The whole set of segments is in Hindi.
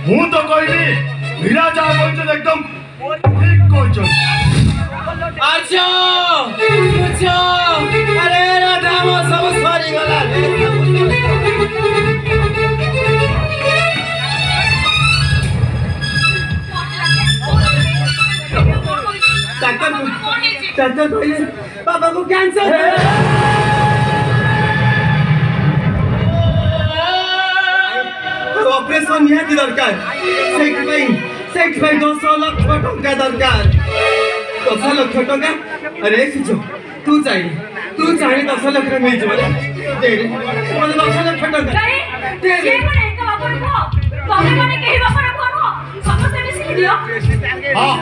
हूँ तो कहबी मीरा जहाँ कहते एकदम ठीक कहते। अच्छा अच्छा अरे राधा मो सब सरी गला डॉक्टर कहले बाबा को कैंसर है। ऑपरेशन निहाती दरकार सेठ भाई 10 लाख टंका दरकार 10 लाख टंका। अरे सुचो तू चाहिए 10 लाख मिल जाए दे रे मतलब 10 लाख टंका दे रे माने एक बापर को तमे माने केही बापर को समस्त मिसिक दियो। हां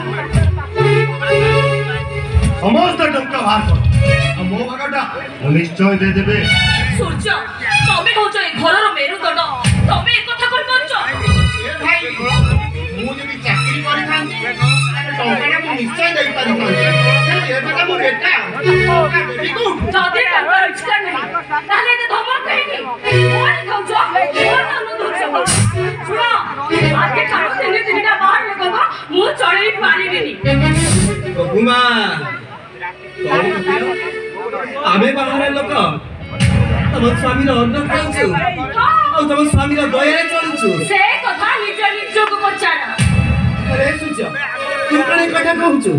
समस्त टंका बाहर कर मो भागटा निश्चय दे देबे। सूर्य तमे कहउछ ए घरर मेरुदंड तमे एक कथा कहि पारुछ। ए भाई मु जदी चाकरी करि थांती टंकाटा मु निश्चय देई पारि थांती एटा मु बेटा बेटी को जदी टंका इच्छा नहीं ताले तो धमक कहिनी मोर कहउछ मोर नाम धुछ सुनो आके काम दिनटा बाहर लगबा मु चढ़ई पारिबिनी। बहुमा आमे बाहर लोक तम स्वामी अन्न खाऊछु और तम स्वामी दया चलुछु से कथा निज निजक पचार। अरे सुजो तू कने कथा कहउछु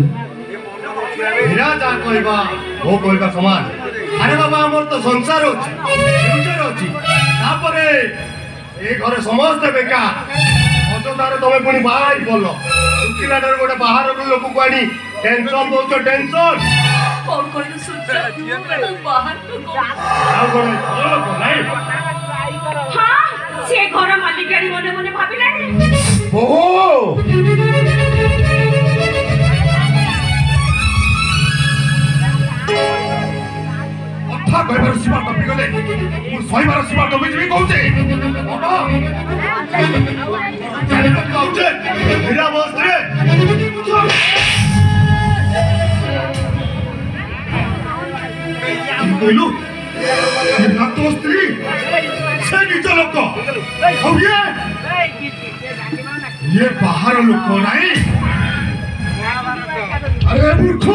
मीरा जा कहबा वो कहबा समान। अरे बाबा हमर तो संसार होची फ्यूचर होची तापरे ए घरे समस्त बेकार अजदार तमे पुनी बाहर बोलो उकिलाडर गोटे बाहर लोक को आनी टेंशन दोछ टेंशन कौन कहलु सूर्य तू बाहर तो आउ गोटे लोक नाही। हां से घर मालिकाणी मने मने भाबिलानी ओहो अथा कहबार सीमा टपी गले मु सहीबार सीमा टपी जिबी कहउछे बाबा जाने तो कहउछे मीरा बस रे कहलु ये ना तो स्त्री से निज लोक और ये बाहर लोक नहीं। अरे मूर्ख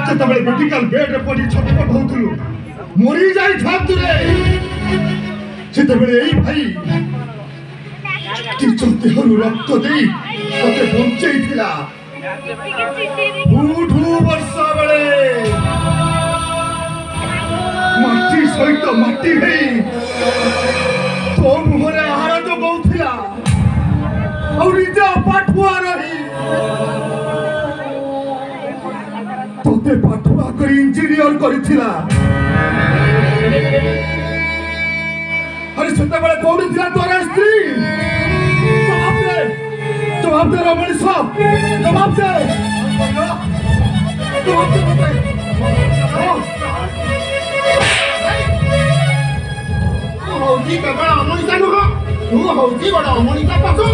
जतबे मेडिकल बेड रे पड़ी छटपट होतलु मरी जाई थातु रे जतबे एई भाई ती देहरु रक्त देई तते बंचई थिला 2 वर्ष बेले माटी सहित माटी हेई तो मुहरे आहार जो गौथिला और निजा पाठुआ रही तोते पाठुआ कर इंजीनियर करिथिला। अरे सते बेले कोन थिला तोरा स्त्री जवाब दे रमणी साहब जवाब दे हौजी केवल अमनिका नुह तू हौजी बड़ अमनिका पासो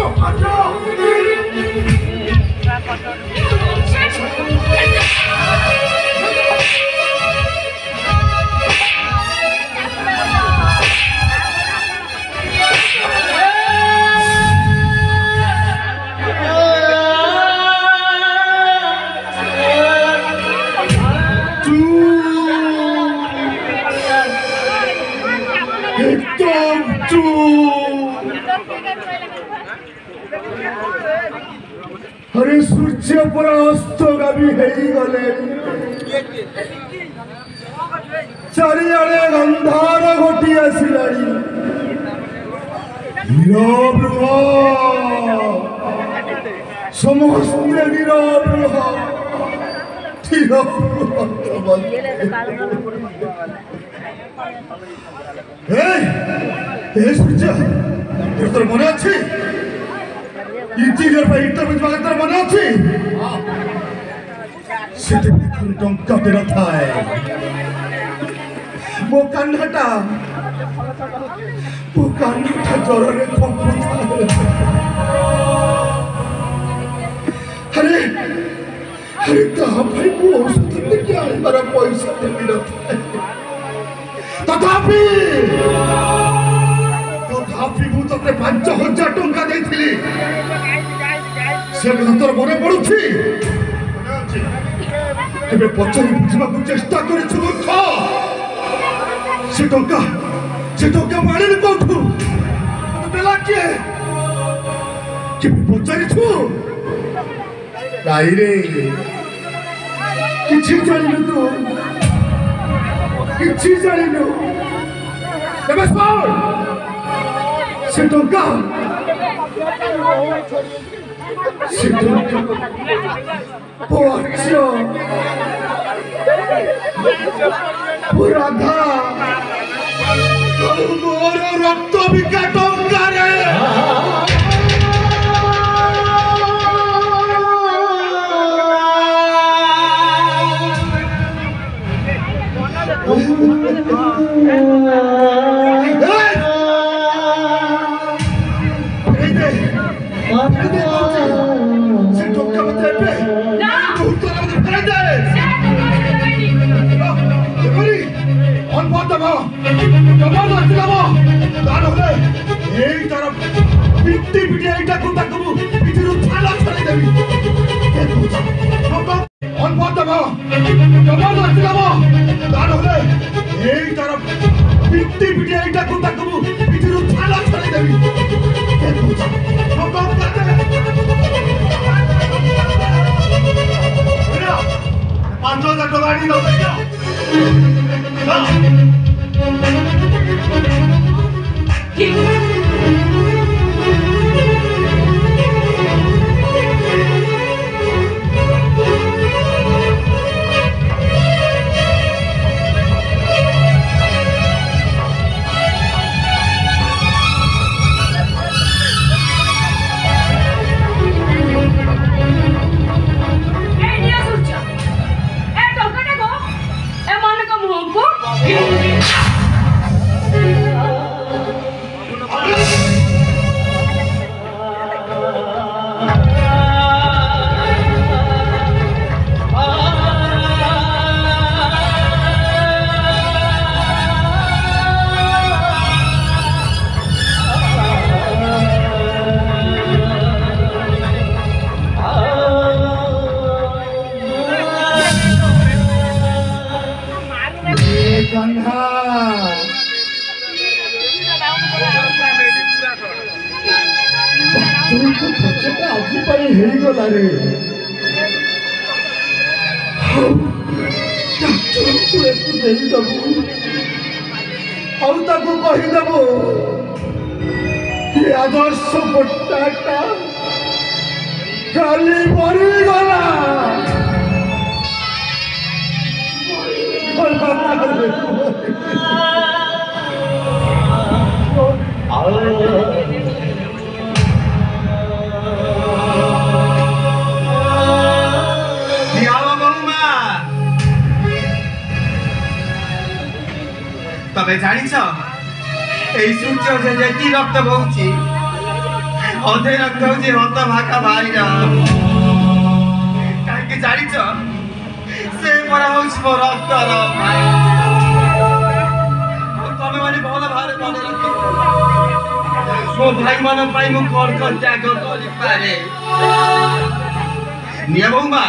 अरे सूर्य पर अस्तगामी गले चारिआडे अंधार घटी आसिलानी नीरव रुह समस्ते नीरव रुह सूर्य তোর মনে আছে ইঞ্জিনিয়ার ভাই ইন্টারভিউ বাগে তোর মনে আছে সেটা এখন টঙ্কাতে নথায় ମୋ କାନ୍ନାଟା ଜ୍ୱରରେ କମ୍ପୁଥାଏ ଆରେ ଆରେ ତାହା ପାଇଁ ମୁଁ ଔଷଧ ନେଇକି ଆଣିବାର ପଇସା ଦେବି ନଥାଏ ତଥାପି ମୁଁ ତତେ 5,000 ଟଙ୍କା ଦେଇଥିଲି ସେ କଥା ତୋର ମନେ ପଡୁଛି ଏବେ ପଚାରି ବୁଝିବାକୁ ଚେଷ୍ଟା କରିଛୁ ମୂର୍ଖ ସେ ଟଙ୍କା ମାଣିଲି କୋଉଠୁ ଦେଲା କିଏ କେବେ ପଚାରିଛୁ ନାଇରେ କିଛି ଜାଣିନୁ ତୁ କିଛି ଜାଣିନୁ ଏବେ ଶୁଣ ସେ ଟଙ୍କା ରାଧା ମୋର ରକ୍ତ ବିକା ଟଙ୍କାରେ ସେ ଟଙ୍କା ମତେ ଏବେ ପିଟି ଏଇଟାକୁ ତାକୁ ପିଠିରୁ ଛାଲ ଛାଡ଼ିଦେବି ଏଇ ତାର ପିଟି ଏଇଟାକୁ ତାକୁ ପିଠିରୁ ଛାଲ ଛାଡ଼ିଦେବି 5,000 ଟଙ୍କା ଆଣି ଆଜି ପାଇଁ ହେଇଗଲା ରେ ଡାକ୍ତରଙ୍କୁ ଏକୁ ଦେଇଦବୁ ଆଉ ତାକୁ କହିଦବୁ ଏ ଆଦର୍ଶ ପଟ୍ଟାଟା କାଲି ମରିଗଲା তবে জানিছ এই সূর্য যে যেটি রক্ত বহছি অধে রক্ত হচ্ছে হত ভাকা ভাইরা কাইকে জানিছ সে পরা হচ্ছে মো রক্তর ভাই তবে মানে ভাল ভাবে মনে রাখি ମୋ ଭାଇମାନଙ୍କ ପାଇଁ ମୁଁ କଣ କଣ ତ୍ୟାଗ କରିପାରେ ନିଅ ବୋଉମା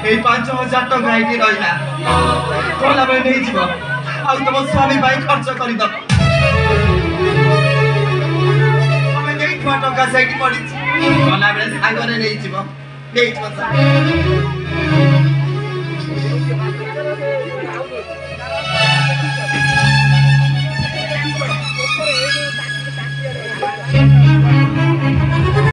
ଏଇ 5,000 ଟଙ୍କା ଏଇଠି ରହିଲା ଗଲାବେଳେ ନେଇଯିବ ଆଉ ତମ ସ୍ୱାମୀ ପାଇଁ ଖର୍ଚ୍ଚ କରିଦବ ତମେ ଦେଇଥିବା ଟଙ୍କା ସେଇଠି ପଡ଼ିଛି ଗଲାବେଳେ ସାଙ୍ଗରେ ନେଇଯିବ